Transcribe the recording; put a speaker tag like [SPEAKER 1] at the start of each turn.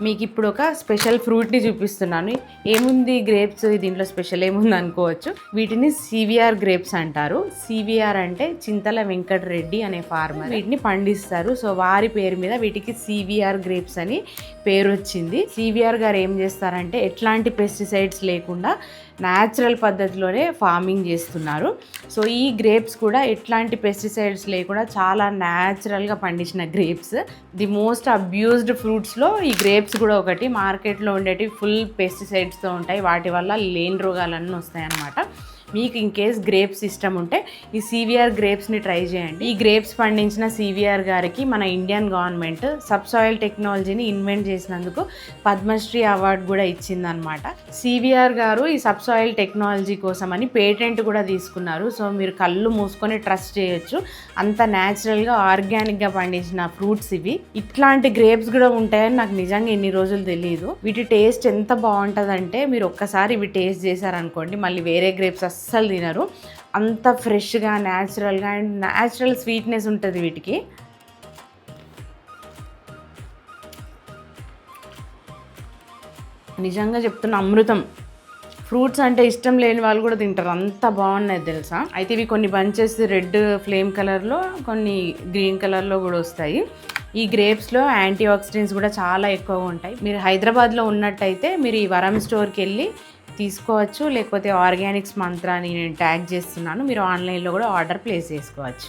[SPEAKER 1] మీకు ఇప్పుడు ఒక స్పెషల్ ఫ్రూట్ని చూపిస్తున్నాను. ఏముంది గ్రేప్స్, దీంట్లో స్పెషల్ ఏముంది అనుకోవచ్చు. వీటిని సివిఆర్ గ్రేప్స్ అంటారు. సివిఆర్ అంటే చింతల వెంకటరెడ్డి అనే ఫార్మర్ వీటిని పండిస్తారు. సో వారి పేరు మీద వీటికి సివిఆర్ గ్రేప్స్ అని పేరు వచ్చింది. సివిఆర్ గారు ఏం చేస్తారంటే ఎట్లాంటి పెస్టిసైడ్స్ లేకుండా న్యాచురల్ పద్ధతిలోనే ఫార్మింగ్ చేస్తున్నారు. సో ఈ గ్రేప్స్ కూడా ఎట్లాంటి పెస్టిసైడ్స్ లేకుండా చాలా న్యాచురల్గా పండించిన గ్రేప్స్. ది మోస్ట్ అబ్యూజ్డ్ ఫ్రూట్స్లో ఈ గ్రేప్స్ కూడా ఒకటి. మార్కెట్లో ఉండేవి ఫుల్ పెస్టిసైడ్స్తో ఉంటాయి. వాటి వల్ల లేని రోగాలన్నీ వస్తాయి అన్నమాట. మీకు ఇన్ కేస్ గ్రేప్స్ ఇష్టం ఉంటే ఈ సివిఆర్ గ్రేప్స్ని ట్రై చేయండి. ఈ గ్రేప్స్ పండించిన సివిఆర్ గారికి మన ఇండియన్ గవర్నమెంట్ సబ్సాయిల్ టెక్నాలజీని ఇన్వెంట్ చేసినందుకు పద్మశ్రీ అవార్డు కూడా ఇచ్చిందనమాట. సివిఆర్ గారు ఈ సబ్సాయిల్ టెక్నాలజీ కోసం అని పేటెంట్ కూడా తీసుకున్నారు. సో మీరు కళ్ళు మూసుకొని ట్రస్ట్ చేయొచ్చు. అంత న్యాచురల్గా ఆర్గానిక్గా పండించిన ఫ్రూట్స్ ఇవి. ఇట్లాంటి గ్రేప్స్ కూడా ఉంటాయని నాకు నిజంగా ఇన్ని రోజులు తెలియదు. వీటి టేస్ట్ ఎంత బాగుంటుందంటే మీరు ఒక్కసారి ఇవి టేస్ట్ చేశారనుకోండి మళ్ళీ వేరే గ్రేప్స్ అస్సలు తినరు. అంత ఫ్రెష్గా న్యాచురల్గా అండ్ న్యాచురల్ స్వీట్నెస్ ఉంటుంది వీటికి. నిజంగా చెప్తున్న అమృతం. ఫ్రూట్స్ అంటే ఇష్టం లేని వాళ్ళు కూడా తింటారు, అంత బాగున్నాయి తెలుసా. అయితే ఇవి కొన్ని బంచెస్ రెడ్ ఫ్లేమ్ కలర్లో, కొన్ని గ్రీన్ కలర్లో కూడా వస్తాయి. ఈ గ్రేప్స్లో యాంటీ ఆక్సిడెంట్స్ కూడా చాలా ఎక్కువగా ఉంటాయి. మీరు హైదరాబాద్లో ఉన్నట్టయితే మీరు ఈ వరం స్టోర్కి వెళ్ళి తీసుకోవచ్చు. లేకపోతే ఆర్గానిక్స్ మంత్రాన్ని నేను ట్యాగ్ చేస్తున్నాను, మీరు ఆన్లైన్లో కూడా ఆర్డర్ ప్లేస్ చేసుకోవచ్చు.